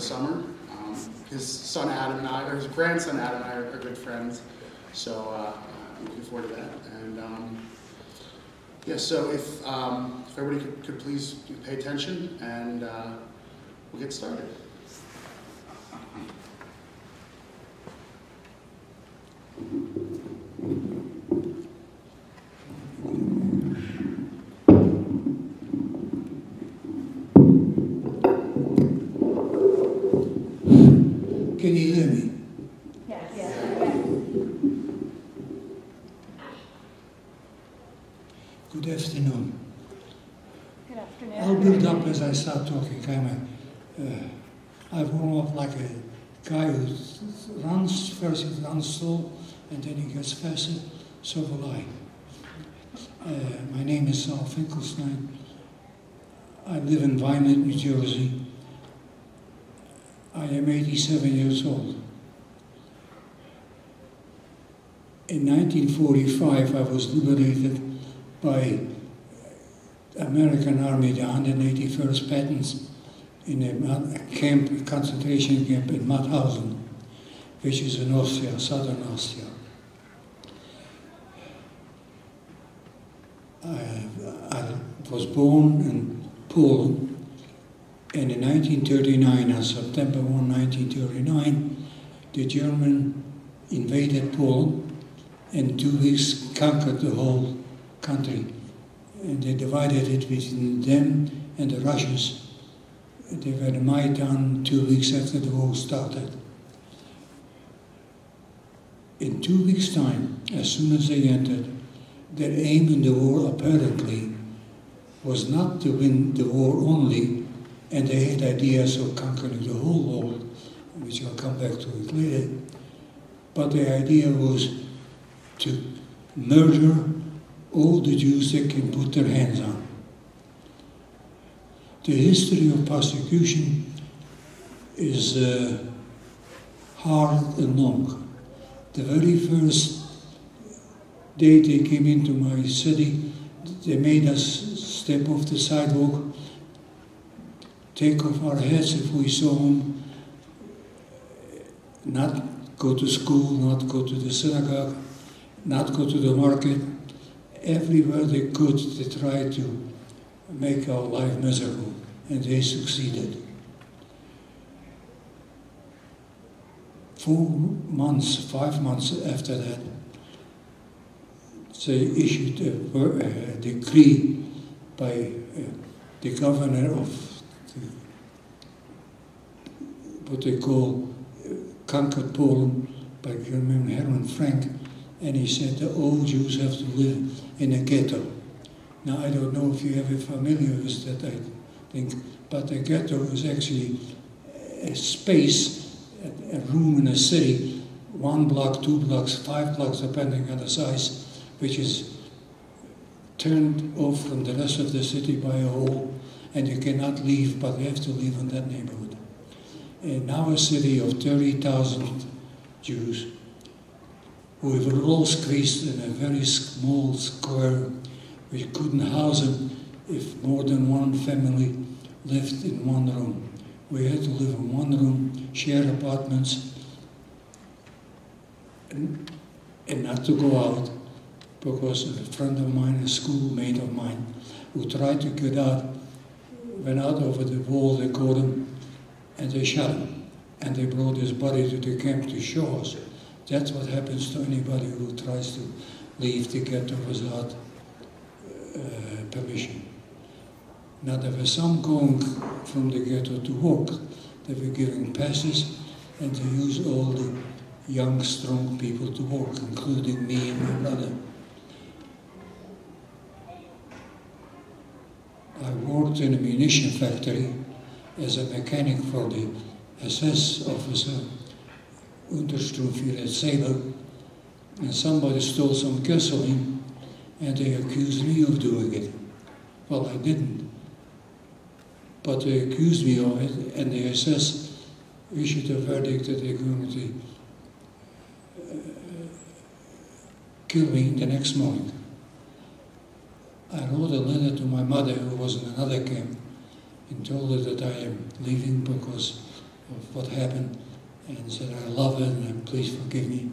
summer. His son Adam and I, or his grandson Adam and I are good friends, so I'm looking forward to that. And yeah, so if everybody could please pay attention, and we'll get started. Can you hear me? Yes. Yes. Good afternoon. Good afternoon. I'll build up as I start talking. I warm up like a guy who runs, first he runs slow, and then he gets faster, so will I. My name is Sol Finkelstein. I live in Vineland, New Jersey. I am 87 years old. In 1945, I was liberated by American Army, the 181st Patents, in a concentration camp in Mauthausen, which is in Austria, southern Austria. I was born in Poland. And in 1939, on September 1, 1939, the Germans invaded Poland and in 2 weeks conquered the whole country. And they divided it between them and the Russians. They were in Maidan 2 weeks after the war started. In 2 weeks' time, as soon as they entered, their aim in the war apparently was not to win the war only, and they had ideas of conquering the whole world, which I'll come back to it later. But the idea was to murder all the Jews they can put their hands on. The history of persecution is hard and long. The very first day they came into my city, they made us step off the sidewalk, take off our hats if we saw them, not go to school, not go to the synagogue, not go to the market. Everywhere they could, they tried to make our life miserable, and they succeeded. 5 months after that, they issued a decree by the governor of what they call conquered Poland, by Herman Frank, and he said that all Jews have to live in a ghetto. Now, I don't know if you ever familiar with that, I think, but a ghetto is actually a space, a room in a city, 1 block, 2 blocks, 5 blocks, depending on the size, which is turned off from the rest of the city by a wall, and you cannot leave, but you have to live in that neighborhood. And now a city of 30,000 Jews, who were all squeezed in a very small square, which couldn't house them if more than one family lived in one room. We had to live in one room, share apartments, and not to go out, because a friend of mine, a schoolmate of mine, who tried to get out, went out over the wall, they caught him, and they shot him. And they brought his body to the camp to show us. That's what happens to anybody who tries to leave the ghetto without permission. Now, there were some going from the ghetto to walk. They were giving passes, and they used all the young, strong people to walk, including me and my brother. I worked in a munition factory as a mechanic for the SS officer, Untersturmführer, and somebody stole some gasoline, and they accused me of doing it. Well, I didn't. But they accused me of it, and the SS issued a verdict that they're going to kill me the next morning. I wrote a letter to my mother, who was in another camp, and told her that I am leaving because of what happened and said, I love it and please forgive me.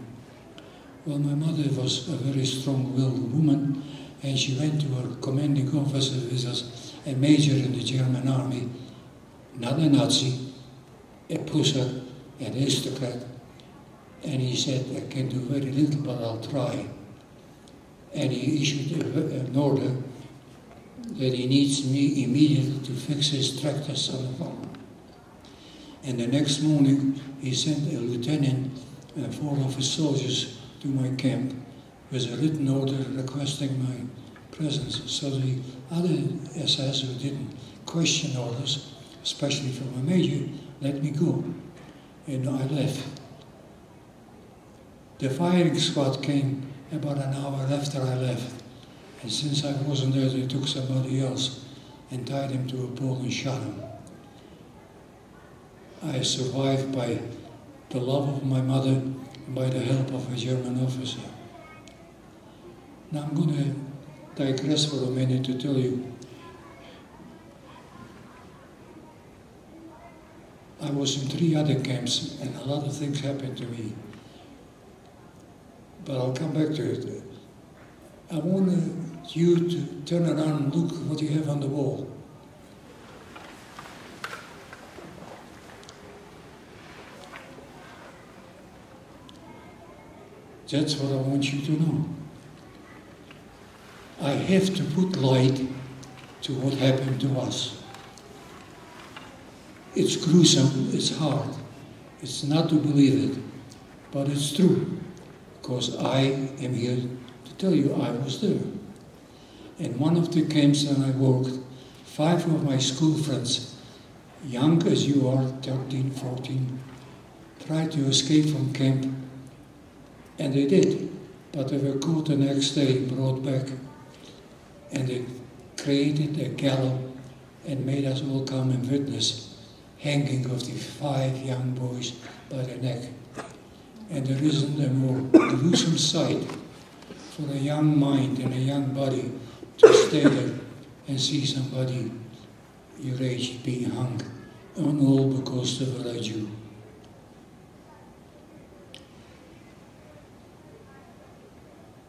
Well, my mother was a very strong-willed woman, and she went to her commanding officer, who was a major in the German army, not a Nazi, a pusher, an aristocrat, and he said, I can do very little, but I'll try. And he issued an order that he needs me immediately to fix his tractors on the farm. And the next morning, he sent a lieutenant and 4 of his soldiers to my camp with a written order requesting my presence. So the other SS who didn't question orders, especially from a major, let me go. And I left. The firing squad came about an hour after I left. And since I wasn't there, they took somebody else and tied him to a pole and shot him. I survived by the love of my mother and by the help of a German officer. Now I'm going to digress for a minute to tell you. I was in 3 other camps and a lot of things happened to me. But I'll come back to it. I want you to turn around and look what you have on the wall. That's what I want you to know. I have to put light to what happened to us. It's gruesome, it's hard. It's not to believe it, but it's true. Because I am here to tell you I was there. In one of the camps that I worked, 5 of my school friends, young as you are, 13, 14, tried to escape from camp, and they did. But they were caught the next day, brought back, and they created a gallows and made us all come and witness hanging of the 5 young boys by the neck. And there isn't a more gruesome sight for a young mind and a young body to stay there and see somebody your age being hung, and all because they were a Jew.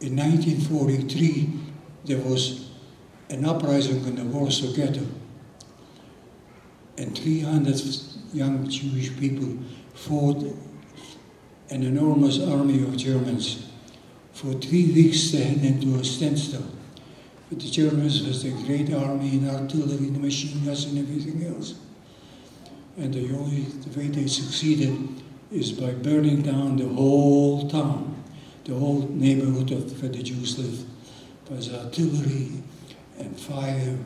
In 1943, there was an uprising in the Warsaw Ghetto, and 300 young Jewish people fought an enormous army of Germans. For 3 weeks they had into a standstill. But the Germans was a great army and artillery and machine guns and everything else. And the way they succeeded is by burning down the whole town, the whole neighborhood of where the Jews lived. There was artillery and fire.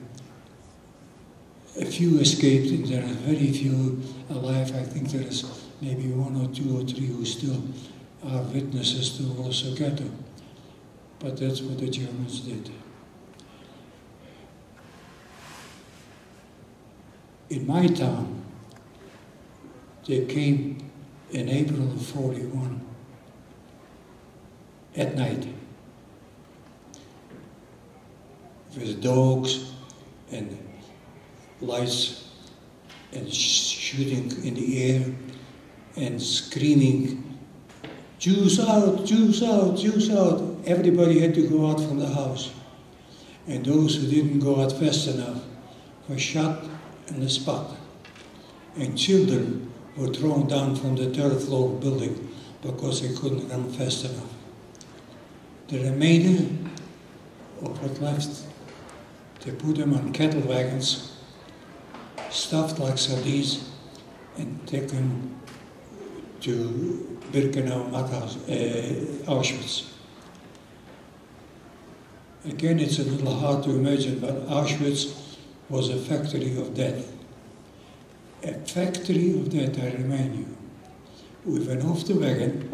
A few escaped, and there are very few alive. I think there is maybe 1 or 2 or 3 who still are witnesses to Warsaw Ghetto. But that's what the Germans did. In my town, they came in April of 41 at night with dogs and lights and shooting in the air and screaming, Jews out, Jews out, Jews out. Everybody had to go out from the house. And those who didn't go out fast enough were shot on the spot. And children were thrown down from the 3rd floor building because they couldn't run fast enough. The remainder of what left, they put them on cattle wagons, stuffed like sardines, and taken to Birkenau, Auschwitz. Again, it's a little hard to imagine, but Auschwitz was a factory of death. A factory of death, I remind you. We went off the wagon.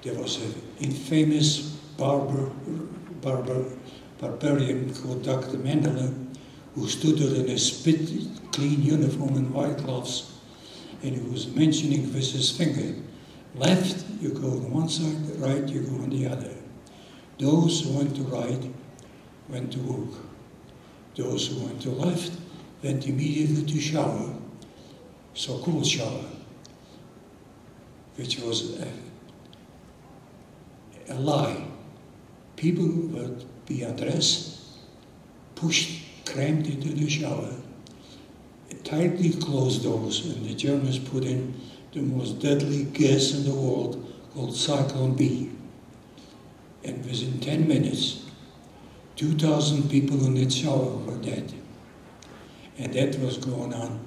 There was an infamous barbarian called Dr. Mendele, who stood there in a spit-clean uniform and white gloves, and he was mentioning with his finger, left, you go on one side, right, you go on the other. Those who went to right went to work. Those who went to left went immediately to shower, so-called shower. which was a lie. People would be undressed, pushed, crammed into the shower, tightly closed doors, and the Germans put in the most deadly gas in the world called Cyclone B. And within 10 minutes, 2,000 people in that shower were dead. And that was going on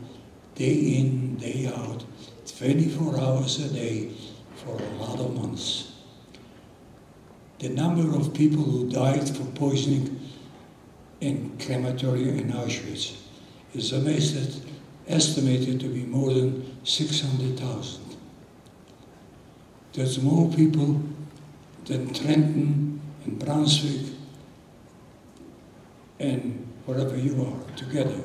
day in, day out, 24 hours a day for a lot of months. The number of people who died from poisoning in crematorium in Auschwitz is estimated to be more than 600,000. That's more people than Trenton and Brunswick and wherever you are together.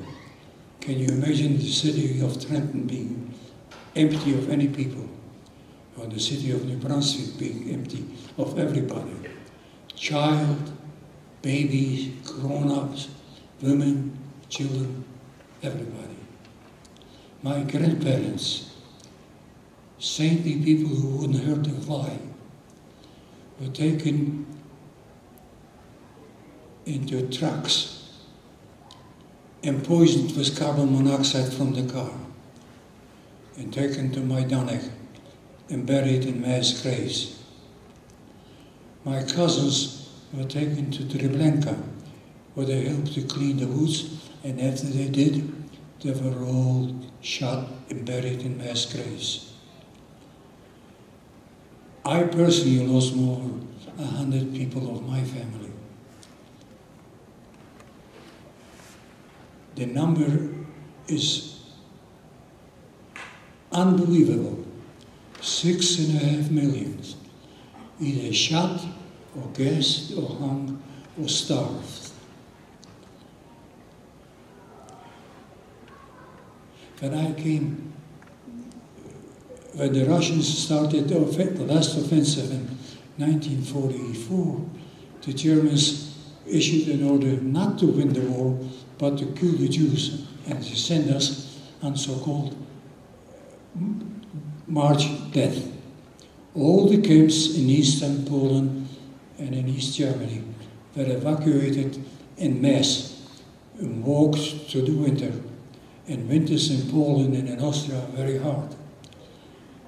Can you imagine the city of Trenton being empty of any people? Or the city of New Brunswick being empty of everybody? Child, babies, grown-ups, women, children, everybody. My grandparents, saintly people who wouldn't hurt a fly, were taken into trucks and poisoned with carbon monoxide from the car and taken to Majdanek and buried in mass graves. My cousins were taken to Treblinka, where they helped to clean the woods, and after they did, they were all shot and buried in mass graves. I personally lost more than 100 people of my family. The number is unbelievable. 6.5 million, either shot or gassed or hung or starved. When the Russians started the last offensive in 1944, the Germans issued an order not to win the war, but to kill the Jews and to send us on so-called March death. All the camps in eastern Poland and in East Germany were evacuated en masse and walked through the winter. And winters in Poland and in Austria are very hard.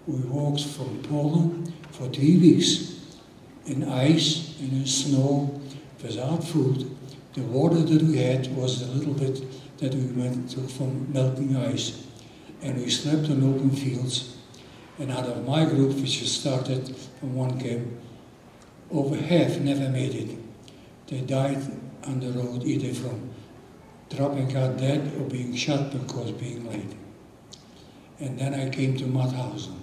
We walked from Poland for 3 weeks in ice and in snow without food. The water that we had was the little bit that we went through from melting ice. And we slept on open fields. And out of my group, which was started from one camp, over half never made it. They died on the road either from dropping out dead or being shot because being late. And then I came to Mauthausen,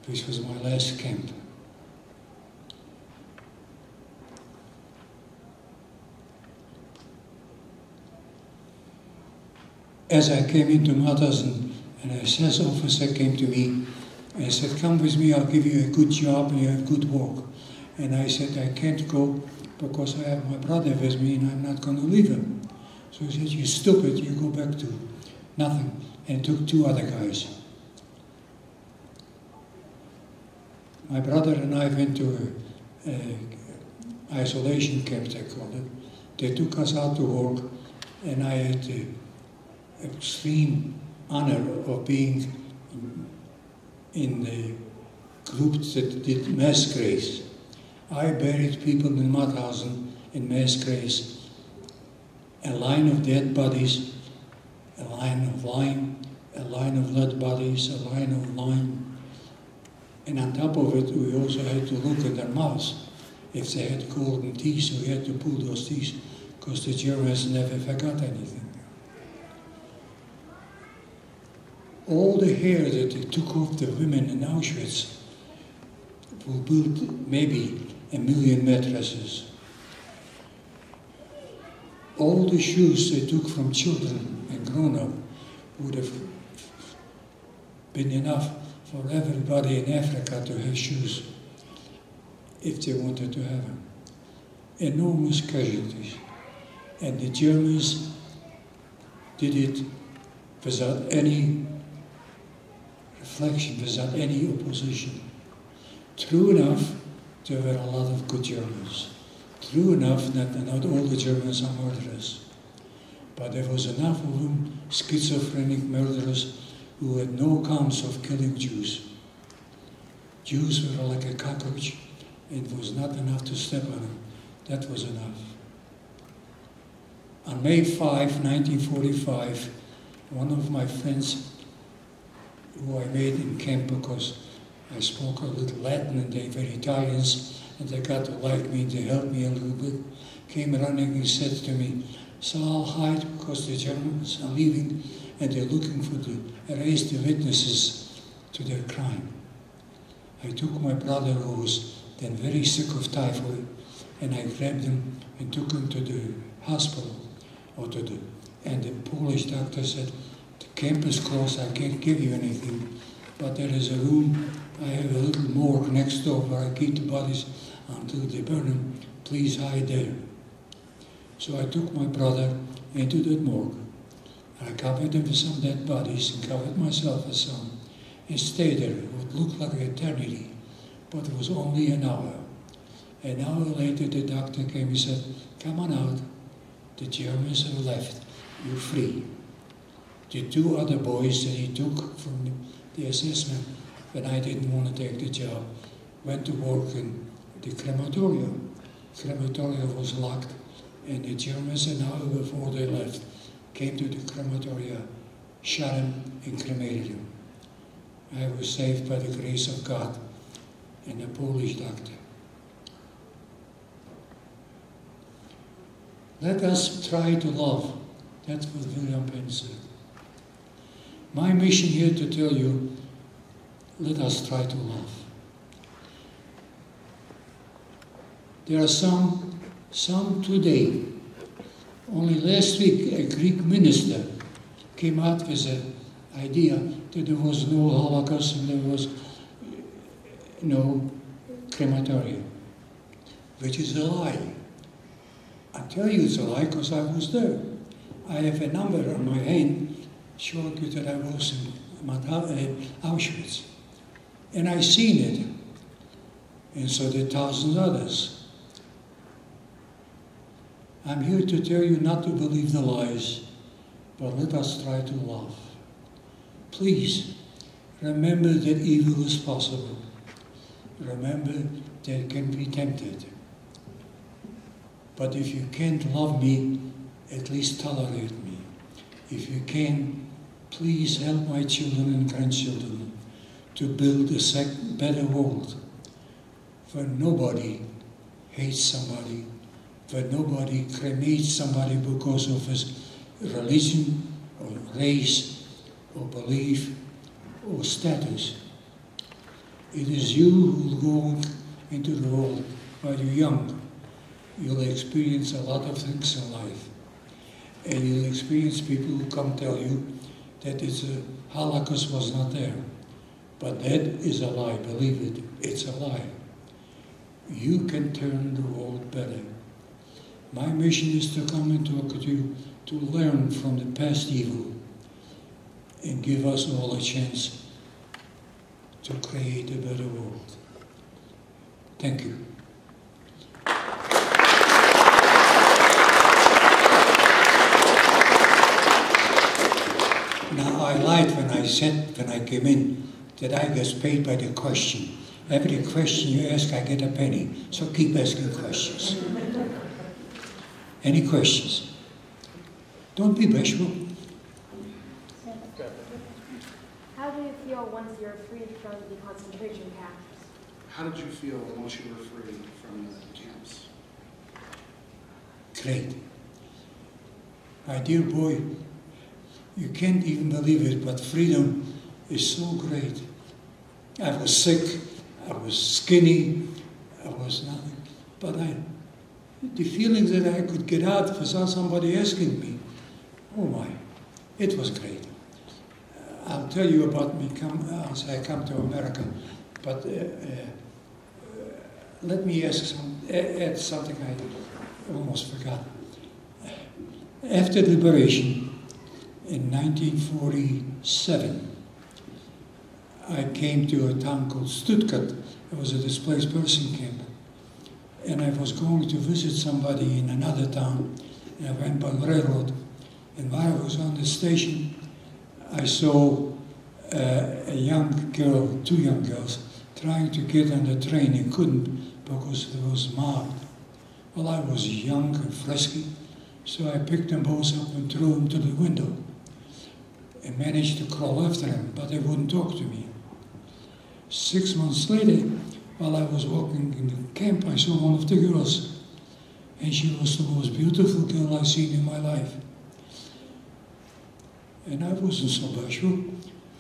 which was my last camp. As I came into Mauthausen, an SS officer came to me and said, "Come with me, I'll give you a good job and you have good work." And I said, "I can't go because I have my brother with me and I'm not going to leave him." So he said, "You stupid, you go back to nothing." And took 2 other guys. My brother and I went to an isolation camp, they called it. They took us out to work, and I had the extreme honor of being in the group that did mass graves. I buried people in Mauthausen in mass graves. A line of dead bodies, a line of lime, a line of lead bodies, a line of lime. And on top of it, we also had to look at their mouths. If they had golden teeth, we had to pull those teeth, because the Germans never forgot anything. All the hair that they took off the women in Auschwitz will build maybe 1 million mattresses. All the shoes they took from children and grown-up would have been enough for everybody in Africa to have shoes if they wanted to have them. Enormous casualties. And the Germans did it without any reflection, without any opposition. True enough, there were a lot of good Germans. True enough that not all the Germans are murderers. But there was enough of them, schizophrenic murderers, who had no counts of killing Jews. Jews were like a cockroach, and it was not enough to step on them. That was enough. On May 5, 1945, one of my friends, who I made in camp because I spoke a little Latin and they were Italians, and they got to like me, they helped me a little bit, came running and said to me, "So I'll hide because the Germans are leaving and they're looking for to erase the witnesses to their crime." I took my brother, who was then very sick of typhoid, and I grabbed him and took him to the hospital, and the Polish doctor said, "The camp is closed, I can't give you anything, but there is a room, I have a little morgue next door where I keep the bodies until they burn them, please hide there." So I took my brother into that morgue. I covered him with some dead bodies and covered myself with some, and stayed there. It would look like an eternity, but it was only an hour. An hour later the doctor came and said, "Come on out, the Germans have left, you're free." The two other boys that he took from the assessment, when I didn't want to take the job, went to work in the crematorium. The crematorium was locked, and the Germans, an hour before they left, came to the crematorium, shot him and cremated him. I was saved by the grace of God and a Polish doctor. Let us try to love. That's what William Penn said. My mission here to tell you, let us try to love. There are some today. Only last week a Greek minister came out with an idea that there was no Holocaust and there was no crematorium, which is a lie. I tell you it's a lie because I was there. I have a number on my hand showing you that I was in Auschwitz. And I seen it. And so did thousands others. I'm here to tell you not to believe the lies, but let us try to love. Please, remember that evil is possible. Remember that it can be tempted. But if you can't love me, at least tolerate me. If you can, please help my children and grandchildren to build a better world where nobody hates somebody, where nobody cremates somebody because of his religion or race or belief or status. It is you who will go into the world while you're young. You'll experience a lot of things in life. And you'll experience people who come tell you that Holocaust was not there. But that is a lie, believe it, it's a lie. You can turn the world better. My mission is to come and talk to you, to learn from the past evil and give us all a chance to create a better world. Thank you. Now, I lied when I said, when I came in, that I get paid by the question. Every question you ask, I get a penny. So keep asking questions. Any questions? Don't be bashful. How do you feel once you're freed from the concentration camps? How did you feel once you were freed from the camps? Great. My dear boy, you can't even believe it, but freedom is so great. I was sick, I was skinny, I was nothing, but the feeling that I could get out without somebody asking me, oh my, it was great. I'll tell you about me as I come to America, but let me add something I almost forgot. After liberation, in 1947, I came to a town called Stuttgart. It was a displaced person camp. And I was going to visit somebody in another town. And I went by the railroad. And while I was on the station, I saw a young girl, two young girls, trying to get on the train and couldn't because it was marked. Well, I was young and frisky, so I picked them both up and threw them to the window and managed to crawl after them, but they wouldn't talk to me. 6 months later, while I was walking in the camp, I saw one of the girls, and she was the most beautiful girl I've seen in my life. And I wasn't so bashful.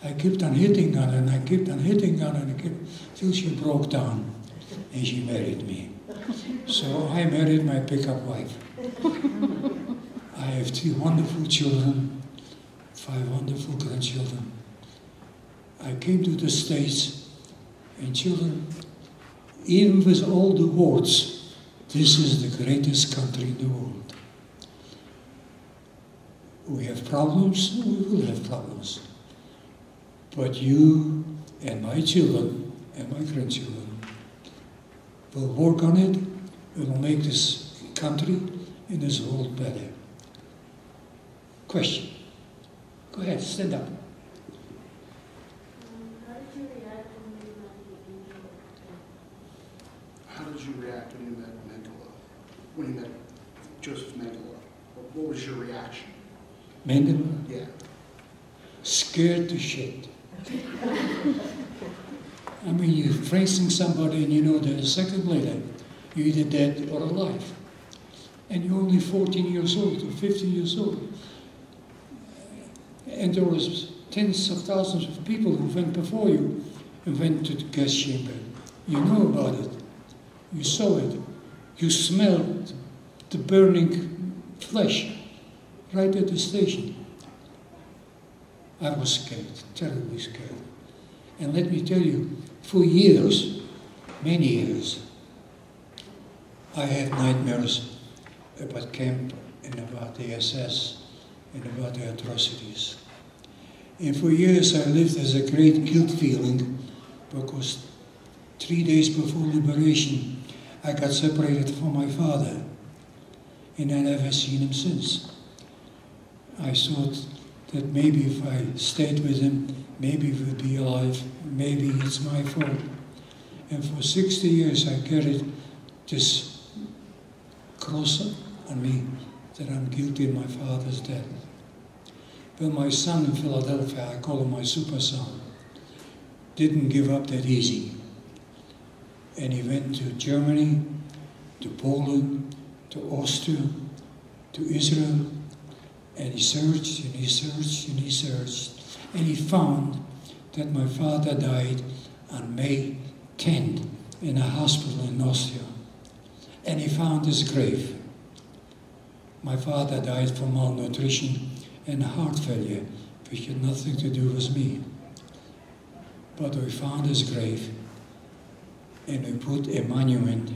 I kept on hitting on her, and I kept on hitting on her, till she broke down, and she married me. So I married my pickup wife. I have 3 wonderful children, 5 wonderful grandchildren. I came to the States, and children, even with all the warts, this is the greatest country in the world. We have problems, we will have problems. But you and my children and my grandchildren will work on it. We will make this country and this world better. Question. Go ahead, stand up. How did you react when you met Mengele? When you met Joseph Mengele? What was your reaction? Mengele? Yeah. Scared to shit. I mean, you're facing somebody and you know that a second later you're either dead or alive. And you're only 14 years old or 15 years old. And there was tens of thousands of people who went before you and went to the gas chamber. You know about it. You saw it. You smelled the burning flesh right at the station. I was scared, terribly scared. And let me tell you, for years, many years, I had nightmares about camp and about the SS and about the atrocities. And for years I lived as a great guilt feeling because 3 days before liberation I got separated from my father and I never seen him since. I thought that maybe if I stayed with him, maybe he would be alive, maybe it's my fault. And for 60 years I carried this cross on me that I'm guilty of my father's death. But my son in Philadelphia, I call him my super son, didn't give up that easy. And he went to Germany, to Poland, to Austria, to Israel, and he searched and he searched and he searched. And he found that my father died on May 10th in a hospital in Austria. And he found his grave. My father died from malnutrition and heart failure, which had nothing to do with me. But we found his grave, and we put a monument,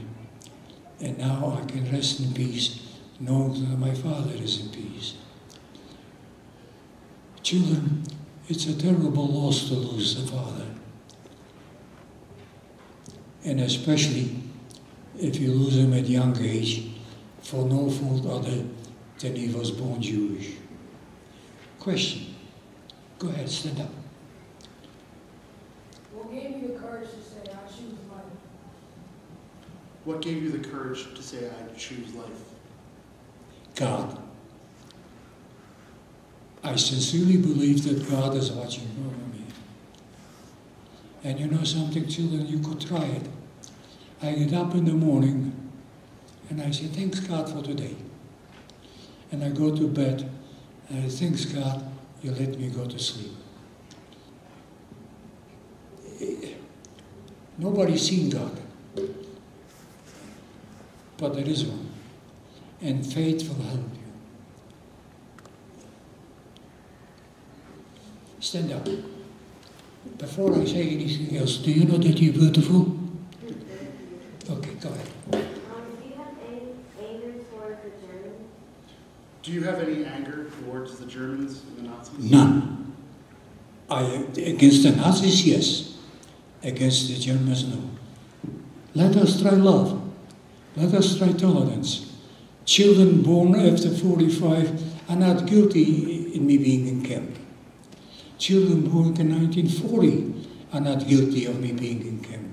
and now I can rest in peace, knowing that my father is in peace. Children, it's a terrible loss to lose the father. And especially if you lose him at a young age, for no fault other than he was born Jewish. Question. Go ahead, stand up. What gave you the courage to say, I choose life? What gave you the courage to say, I choose life? God. I sincerely believe that God is watching over me. And you know something, children, you could try it. I get up in the morning and I say, thanks God for today. And I go to bed and I thanks God you let me go to sleep. Nobody's seen God, but there is one. And faith will help you. Stand up. Before I say anything else, do you know that you're beautiful? Okay, go ahead. Do you have any anger towards the Germans? Do you have any anger towards the Germans and the Nazis? None. Against the Nazis, yes. Against the Germans, no. Let us try love. Let us try tolerance. Children born after 45 are not guilty in me being in camp. Children born in 1940 are not guilty of me being in camp.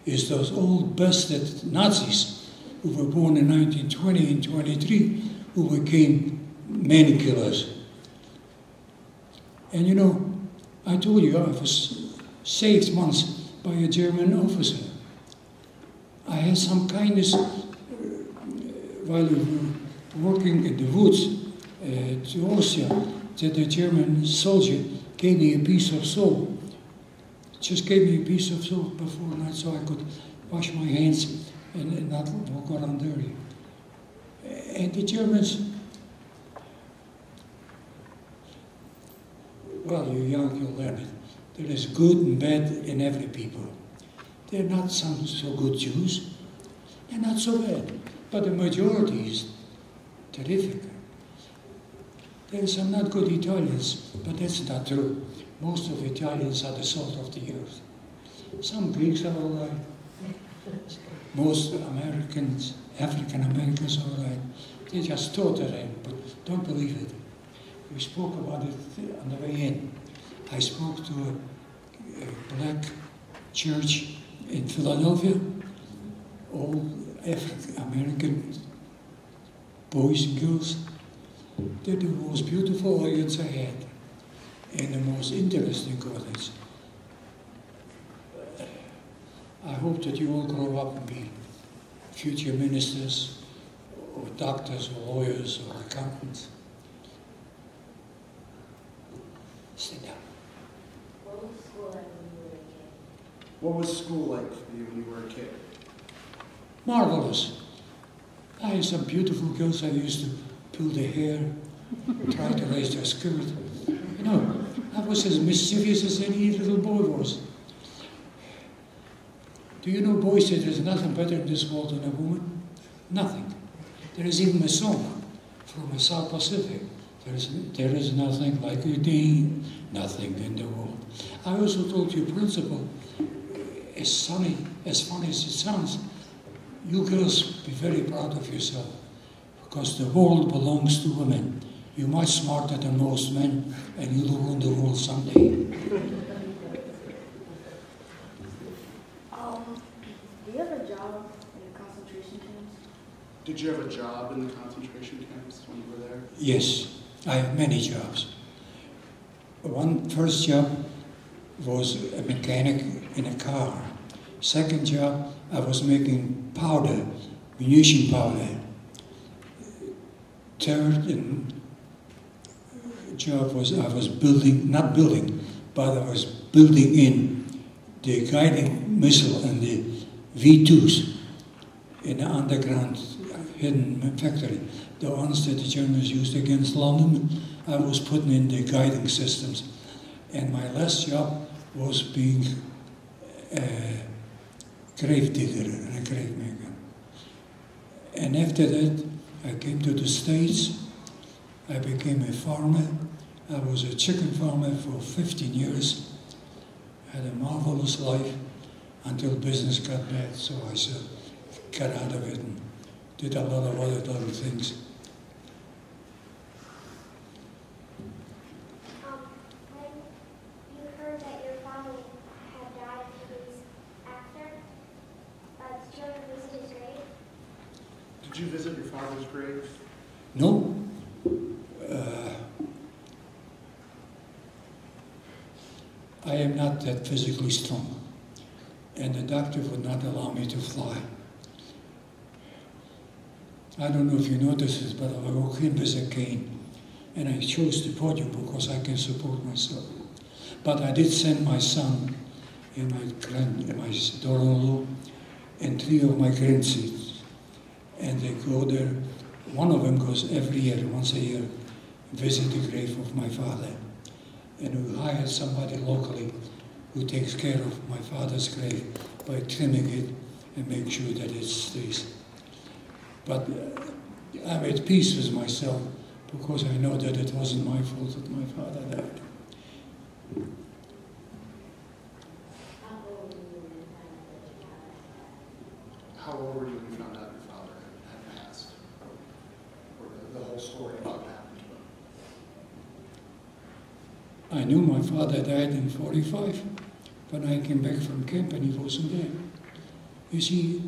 It's those old bastard Nazis who were born in 1920 and 23 who became man killers. And you know, I told you I was saved once by a German officer. I had some kindness while we were working in the woods to Austria, that a German soldier gave me a piece of soap. Just gave me a piece of soap before night so I could wash my hands and not walk around dirty. And the Germans, well, you're young, you'll learn it. There is good and bad in every people. They're not some so good Jews. They're not so bad. But the majority is terrific. There are some not good Italians, but that's not true. Most of Italians are the salt of the earth. Some Greeks are all right. Most Americans, African Americans are all right. They just taught it, but don't believe it. We spoke about it on the way in. I spoke to a black church in Philadelphia. All African American boys and girls. They're the most beautiful audience I had, and the most interesting audience. I hope that you all grow up and be future ministers, or doctors, or lawyers, or accountants. Sit down. What was school like when you were a kid? What was school like for you when you were a kid? Marvelous. I had some beautiful girls I used to pull their hair, try to raise their skirt. You know, I was as mischievous as any little boy was. Do you know, boys, that there's nothing better in this world than a woman? Nothing. There is even a song from the South Pacific. There is nothing like a dame, nothing in the world. I also told you, principal, as funny as it sounds, you girls be very proud of yourself, because the world belongs to women. You're much smarter than most men, and you'll rule the world someday. Do you have a job in the concentration camps? Did you have a job in the concentration camps when you were there? Yes, I have many jobs. One first job was a mechanic in a car. Second job, I was making powder, munition powder. Third job was I was building, not building, but I was building in the guiding missile and the V2s in the underground hidden factory. The ones that the Germans used against London, I was putting in the guiding systems. And my last job was being a grave digger and a grave maker. And after that, I came to the States. I became a farmer. I was a chicken farmer for 15 years. Had a marvelous life until business got bad, so I got out of it and did a lot of other things. When you heard that your father had died a few days after, did you ever visit his grave? Did you visit your father's grave? No. I am not that physically strong, and the doctor would not allow me to fly. I don't know if you notice this, but I walk in with a cane, and I chose the podium because I can support myself. But I did send my son and my daughter-in-law and 3 of my grandkids, and they go there. One of them goes every year, once a year, visit the grave of my father. And we hired somebody locally who takes care of my father's grave by trimming it and make sure that it stays. But I'm at peace with myself because I know that it wasn't my fault that my father died. how old were you when you found out your father had passed? Or the whole story about what happened to him? I knew my father died in 45 when I came back from camp and he wasn't there. You see,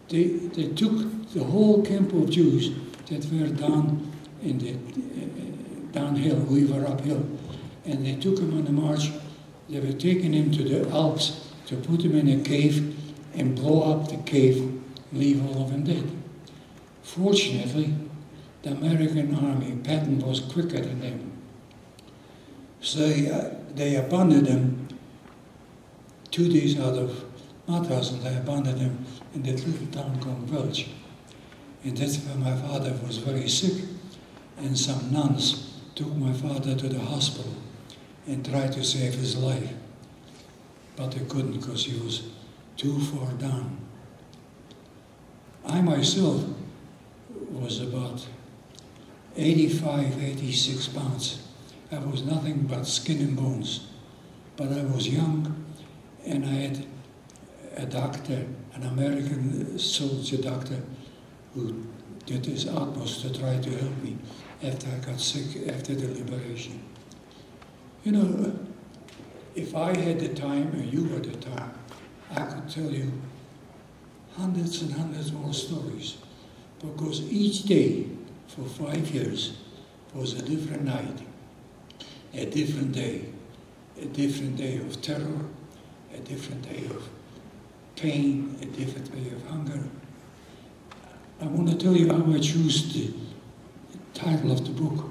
they took the whole camp of Jews that were down in the downhill, we were uphill, and they took him on a march. They were taking him to the Alps to put him in a cave and blow up the cave, leave all of them dead. Fortunately, the American army pattern was quicker than them. So they abandoned him 2 days out of Mauthausen. They abandoned him in that little town called Welch. And that's where my father was very sick, and some nuns took my father to the hospital and tried to save his life. But they couldn't because he was too far down. I myself was about 85, 86 pounds. I was nothing but skin and bones. But I was young, and I had a doctor, an American soldier doctor, who did his utmost to try to help me after I got sick after the liberation. You know, if I had the time, and you had the time, I could tell you hundreds and hundreds more stories, because each day for 5 years was a different night, a different day of terror, a different day of pain, a different day of hunger. I want to tell you how I chose the title of the book.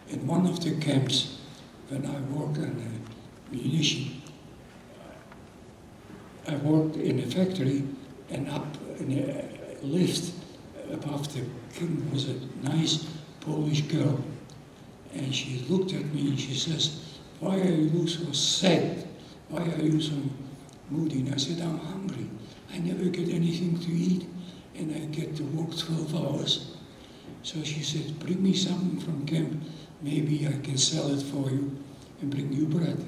In one of the camps, when I worked on a munition, I worked in a factory, and up in a lift above the kitchen was a nice Polish girl. And she looked at me and she says, "Why are you so sad? Why are you so moody?" And I said, "I'm hungry. I never get anything to eat, and I get to work 12 hours. So she said, "Bring me something from camp. Maybe I can sell it for you and bring you bread."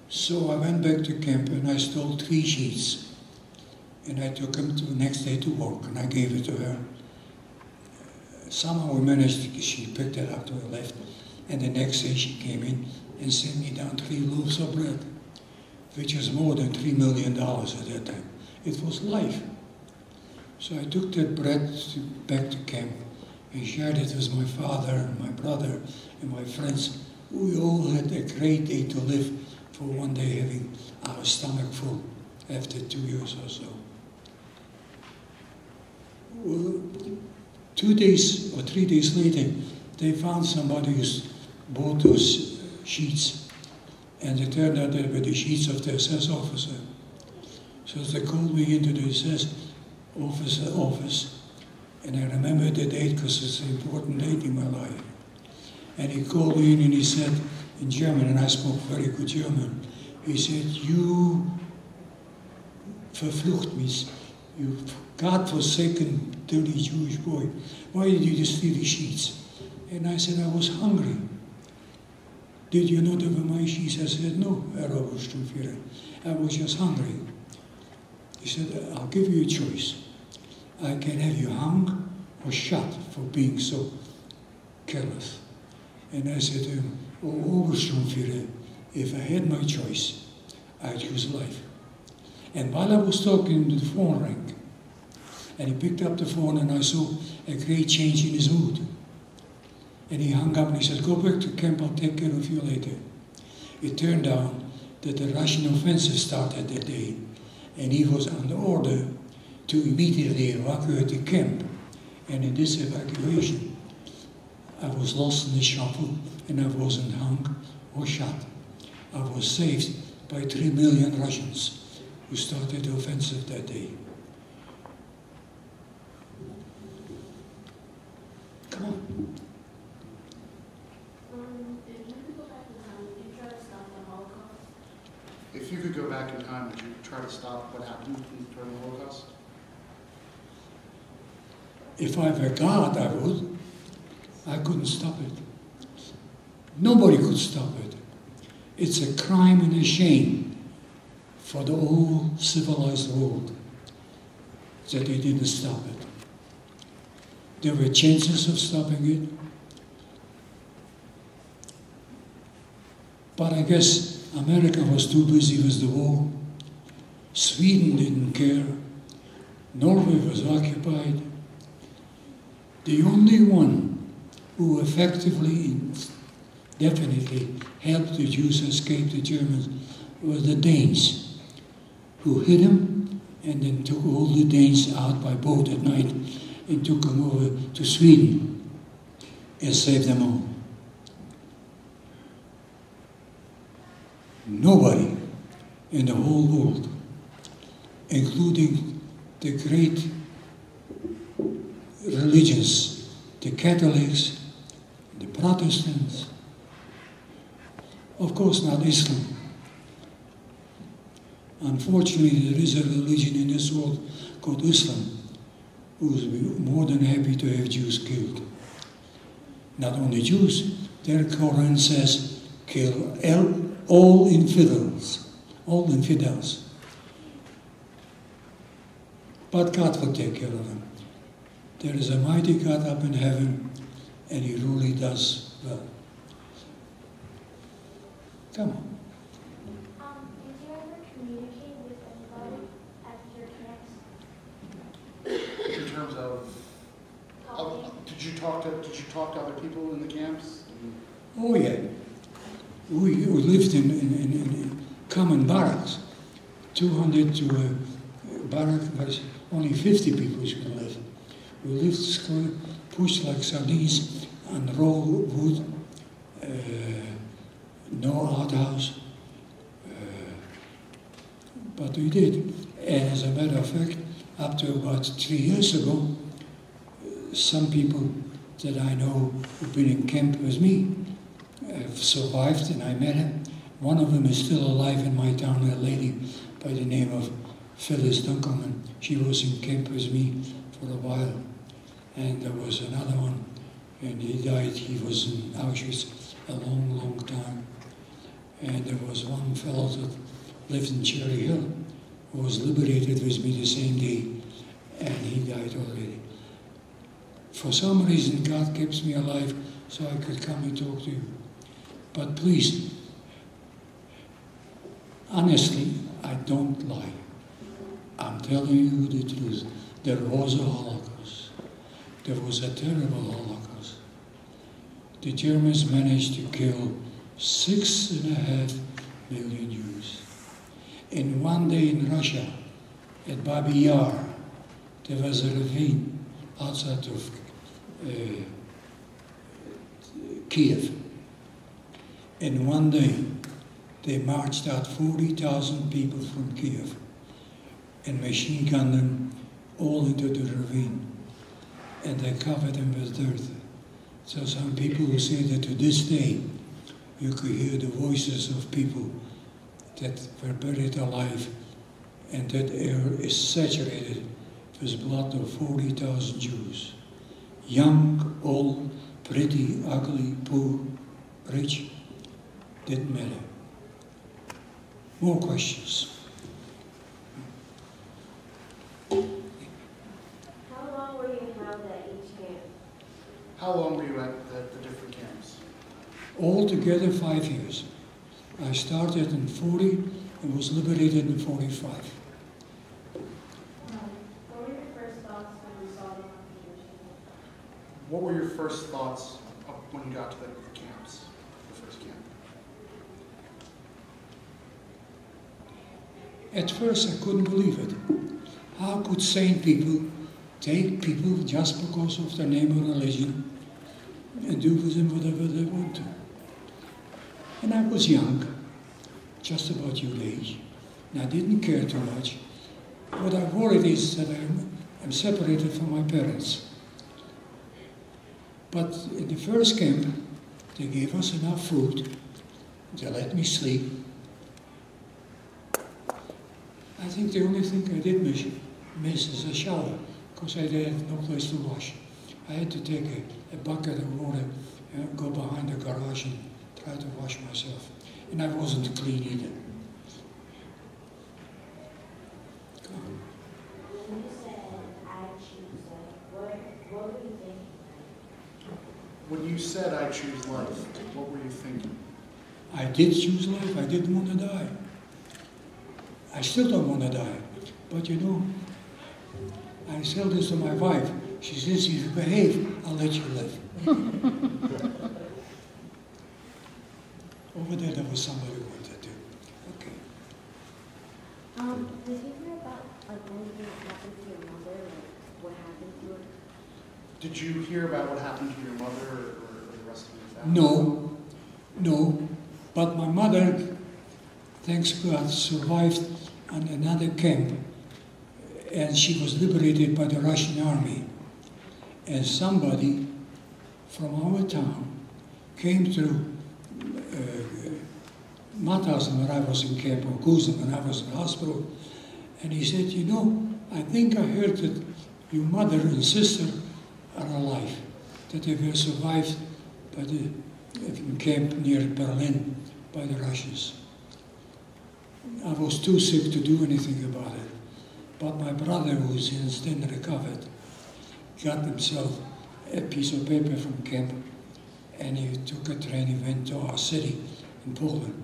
So I went back to camp and I stole 3 sheets. And I took them to the next day to work, and I gave it to her. Somehow we managed, she picked it up to her left, and the next day she came in and sent me down 3 loaves of bread, which was more than $3 million at that time. It was life. So I took that bread back to camp and shared it with my father and my brother and my friends. We all had a great day to live for one day having our stomach full after 2 years or so. Well, 2 days or 3 days later, they found somebody who bought those sheets, and it turned out they were the sheets of the SS officer. So they called me into the SS officer office, and I remember the date because it's an important date in my life. And he called me in and he said, in German, and I spoke very good German, he said, "You verflucht mich, you God-forsaken dirty Jewish boy, why did you steal the sheets?" And I said, "I was hungry." "Did you know they were my sheets?" I said, "No, Herr Obersturmführer, I was just hungry." He said, "I'll give you a choice. I can have you hung or shot for being so careless." And I said to him, "Oh, Obersturmführer, if I had my choice, I'd choose life." And while I was talking, the phone rang. And he picked up the phone, and I saw a great change in his mood. And he hung up and he said, "Go back to camp, I'll take care of you later." It turned out that the Russian offensive started that day, and he was under order to immediately evacuate the camp. And in this evacuation, I was lost in the shuffle, and I wasn't hung or shot. I was saved by 3 million Russians who started the offensive that day. Come on. If you could go back in time, would you try to stop what happened during the Holocaust? If I were God, I would. I couldn't stop it. Nobody could stop it. It's a crime and a shame for the whole civilized world that they didn't stop it. There were chances of stopping it, but I guess America was too busy with the war. Sweden didn't care. Norway was occupied. The only one who effectively, definitely helped the Jews escape the Germans was the Danes, who hid them and then took all the Danes out by boat at night and took them over to Sweden and saved them all. Nobody in the whole world, including the great religions, the Catholics, the Protestants, of course not Islam. Unfortunately, there is a religion in this world called Islam, who is more than happy to have Jews killed. Not only Jews, their Quran says, kill all infidels, all infidels. But God will take care of them. There is a mighty God up in heaven, and He really does well. Come on. Did you ever communicate with anybody at your camps? In terms of, did you talk to other people in the camps? Oh yeah. We lived in common barracks. 200 to a barrack, but only 50 people could live. We lived pushed like sardines on raw wood, no outhouse, but we did. And as a matter of fact, up to about 3 years ago, some people that I know who've been in camp with me have survived, and I met him. One of them is still alive in my town, a lady by the name of Phyllis Dunkelman. She was in camp with me for a while. And there was another one, and he died. He was in Auschwitz a long, long time. And there was one fellow that lived in Cherry Hill, who was liberated with me the same day, and he died already. For some reason, God keeps me alive so I could come and talk to you. But please, honestly, I don't lie. I'm telling you the truth. There was a Holocaust. There was a terrible Holocaust. The Germans managed to kill 6.5 million Jews. In one day in Russia, at Babi Yar, there was a ravine outside of Kiev. In one day, they marched out 40,000 people from Kiev and machine gunned them all into the ravine. And they covered them with dirt. So some people will say that to this day, you could hear the voices of people that were buried alive, and that air is saturated with blood of 40,000 Jews. Young, old, pretty, ugly, poor, rich, didn't matter. More questions? How long were you held at each camp? How long were you at the different camps? Altogether 5 years. I started in 40 and was liberated in 45. What were your first thoughts when you saw the contribution? What were your first thoughts when you got to the camps, the first camp? At first I couldn't believe it. How could sane people take people just because of their name or religion and do with them whatever they want to? And I was young, just about your age, and I didn't care too much. What I worried is that I'm separated from my parents. But in the first camp, they gave us enough food, they let me sleep. I think the only thing I did miss is a shower, because I had no place to wash. I had to take a bucket of water and go behind the garage and try to wash myself. And I wasn't clean either. You said When you said I choose life, what were you thinking? I did choose life. I didn't want to die. I still don't want to die. But you know, I tell this to my wife. She says, if you behave, I'll let you live. Over there was somebody who wanted to. Okay. Did you hear about anything that happened to your mother, like what happened to her? Did you hear about what happened to your mother or the rest of your family? No. But my mother, thanks God, survived on another camp. And she was liberated by the Russian army. And somebody from our town came to Mauthausen when I was in camp, or Gusen when I was in hospital, and he said, you know, I think I heard that your mother and sister are alive, that they were survived by the camp near Berlin by the Russians. I was too sick to do anything about it, but my brother, who since then recovered, got himself a piece of paper from camp, and he took a train, he went to our city in Poland,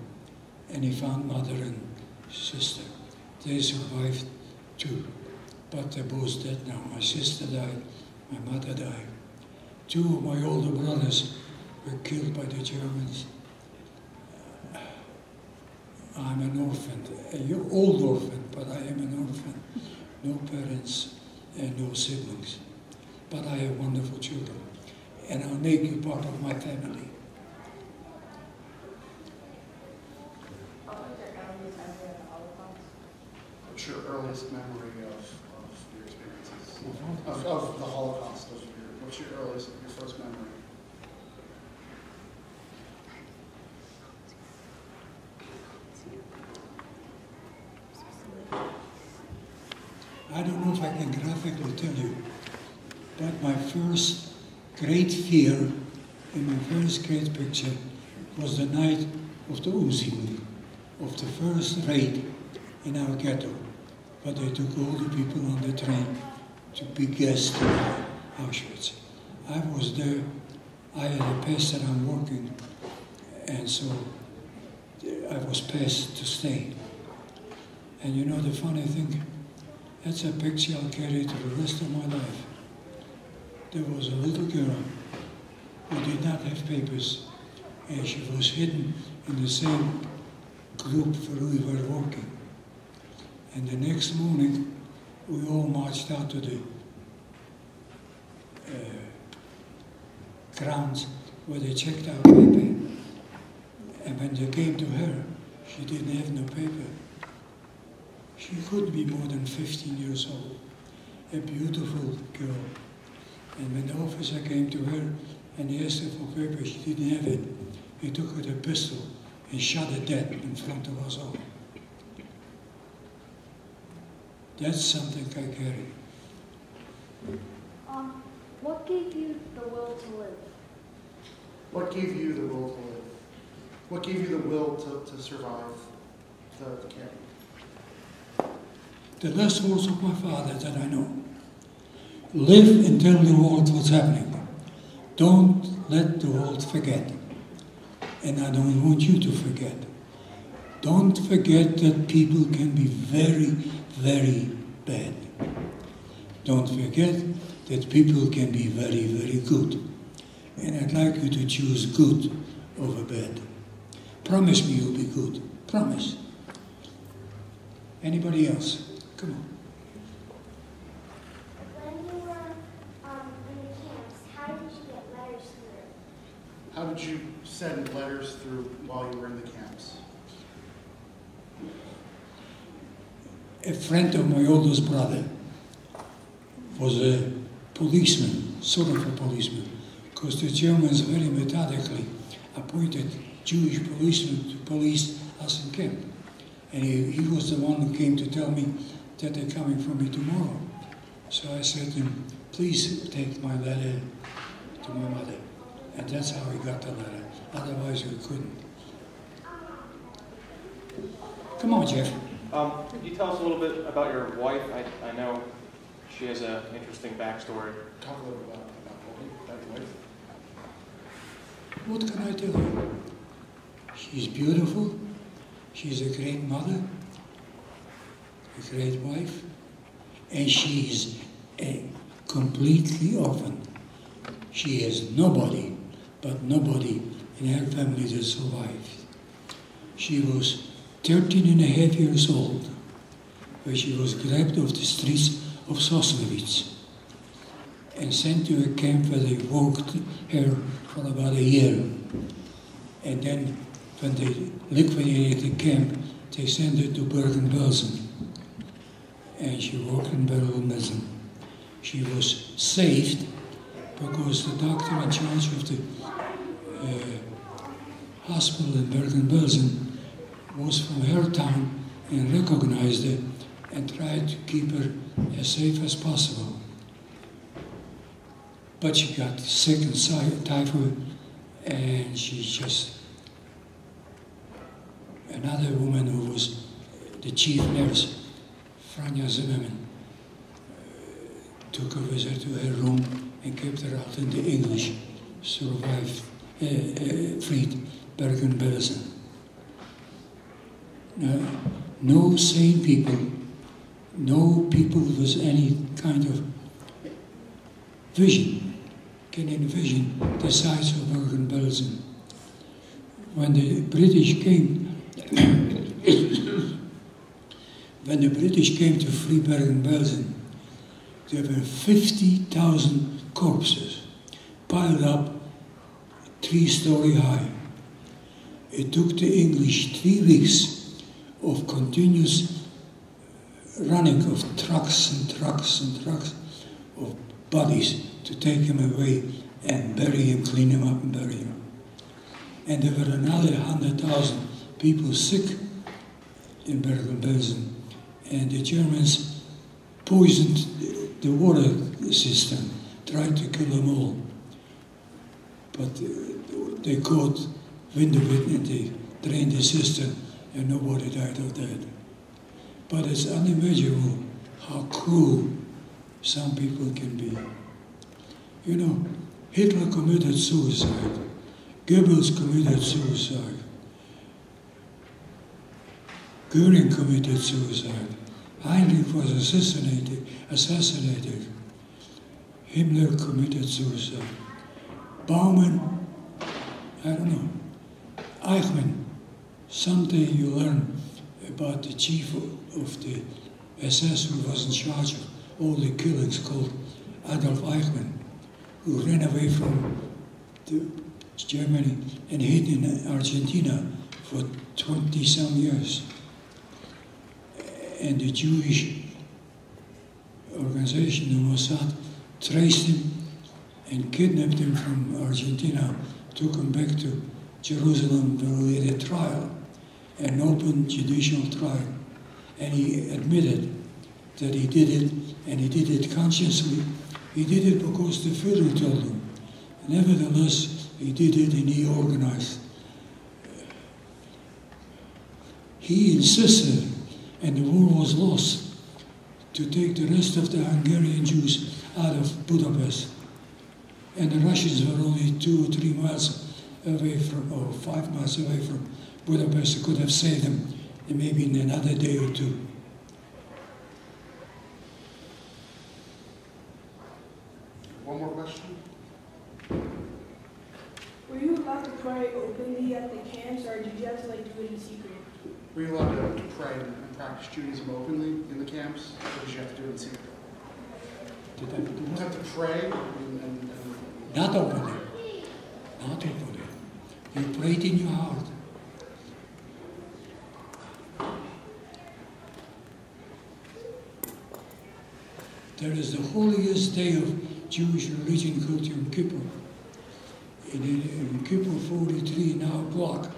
and he found mother and sister. They survived too, but they're both dead now. My sister died, my mother died. Two of my older brothers were killed by the Germans. I'm an orphan, an old orphan, but I am an orphan. No parents and no siblings. But I have wonderful children, and I'll make you part of my family. What's your earliest memory of your experiences? Of the Holocaust? What's your first memory? I don't know if I can graphically tell you, but my first great fear in my first great picture was the night of the Uzing, of the first raid in our ghetto, where they took all the people on the train to be guests in Auschwitz. I was there, I had a pass that I'm working, and so I was passed to stay. And you know the funny thing, that's a picture I'll carry to the rest of my life. There was a little girl who did not have papers, and she was hidden in the same group where we were working. And the next morning, we all marched out to the grounds where they checked our paper. And when they came to her, she didn't have no paper. She couldn't be more than 15 years old, a beautiful girl. And when the officer came to her and he asked her for paper, she didn't have it. He took out a pistol and shot her dead in front of us all. That's something I carry. What gave you the will to live? What gave you the will to live? What gave you the will to survive the camp? The last words of my father that I know. Live and tell the world what's happening. Don't let the world forget. And I don't want you to forget. Don't forget that people can be very, very bad. Don't forget that people can be very, very good. And I'd like you to choose good over bad. Promise me you'll be good. Promise. Anybody else? Come on. When you were in the camps, how did you get letters through? How did you send letters through while you were in the camps? A friend of my oldest brother was a policeman, sort of a policeman, because the Germans very methodically appointed Jewish policemen to police us in camp. And he was the one who came to tell me that they're coming for me tomorrow. So I said to him, please take my letter to my mother. And that's how we got the letter. Otherwise we couldn't. Come on, Jeff. Could you tell us a little bit about your wife? I know she has an interesting backstory. Talk a little bit about Goldie, about your wife. What can I tell you? She's beautiful, she's a great mother, a great wife, and she is a completely orphan. She has nobody, but nobody in her family that survived. She was 13 and a half years old when she was grabbed off the streets of Sosnowitz and sent to a camp where they worked her for about a year. And then when they liquidated the camp, they sent her to Bergen-Belsen. And she worked in Bergen-Belsen. She was saved because the doctor in charge of the hospital in Bergen-Belsen was from her town and recognized her and tried to keep her as safe as possible. But she got sick and typhoid, and she just... Another woman who was the chief nurse, Franja Zimmerman, took her with her to her room and kept her out in the English, survived, freed Bergen-Belsen. No sane people, no people with any kind of vision can envision the size of Bergen-Belsen. When the British came, when the British came to free Bergen-Belsen, there were 50,000 corpses piled up 3-story high. It took the English 3 weeks of continuous running of trucks and trucks and trucks of bodies to take him away and bury him, clean him up and bury him. And there were another 100,000 people sick in Bergen-Belsen, and the Germans poisoned the water system, tried to kill them all. But they caught wind of it and they drained the system, and nobody died of that. But it's unimaginable how cruel some people can be. You know, Hitler committed suicide. Goebbels committed suicide. Goering committed suicide. Heinrich was assassinated. Himmler committed suicide. Baumann, I don't know. Eichmann. Someday you learn about the chief of the SS who was in charge of all the killings, called Adolf Eichmann, who ran away from Germany and hid in Argentina for 20-some years. And the Jewish organization, the Mossad, traced him and kidnapped him from Argentina, took him back to Jerusalem where he had a trial, an open judicial trial. And he admitted that he did it, and he did it consciously. He did it because the Führer told him. Nevertheless, he did it and he organized. He insisted, and the war was lost, to take the rest of the Hungarian Jews out of Budapest. And the Russians were only 2 or 3 miles away from, or 5 miles away from Budapest. They could have saved them in maybe in another day or 2. One more question? Were you allowed to pray openly at the camps, or did you have to do it in secret? Were you allowed to pray and practice Judaism openly in the camps, or did you have to do it in secret? Did I do You that? have to pray and Not openly. Not openly. You prayed in your heart. There is the holiest day of Jewish religion called Yom Kippur. In Kippur 43 in our block,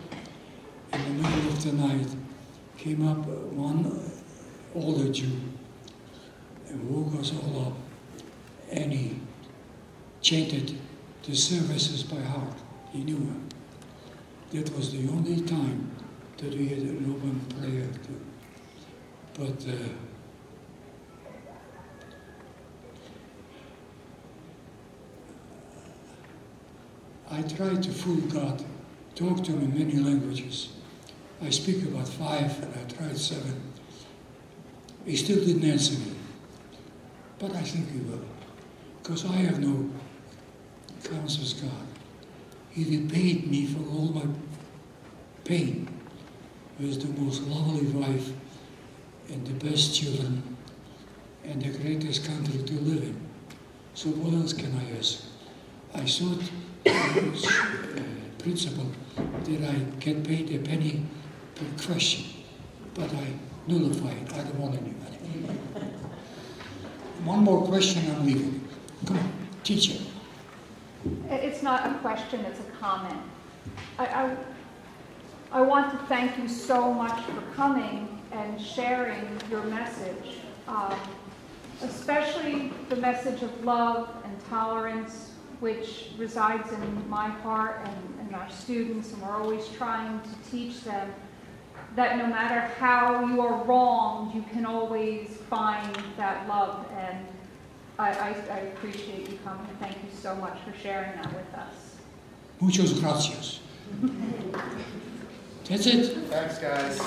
in the middle of the night, came up one older Jew and woke us all up, and he chanted the services by heart. He knew him. That was the only time that we had an open prayer. But I tried to fool God, talk to him in many languages. I speak about 5 and I tried 7. He still didn't answer me. But I think he will. Because I have no counsel as God. He repaid me for all my pain with the most lovely wife and the best children and the greatest country to live in. So what else can I ask? I thought it was principle that I get paid a penny per question, but I nullify it. I don't want any money. One more question, I'm leaving. Come on, teacher. It's not a question, it's a comment. I want to thank you so much for coming and sharing your message, especially the message of love and tolerance, which resides in my heart and our students, and we're always trying to teach them that no matter how you are wronged, you can always find that love. And I appreciate you coming. Thank you so much for sharing that with us. Muchas gracias. That's it. Thanks, guys.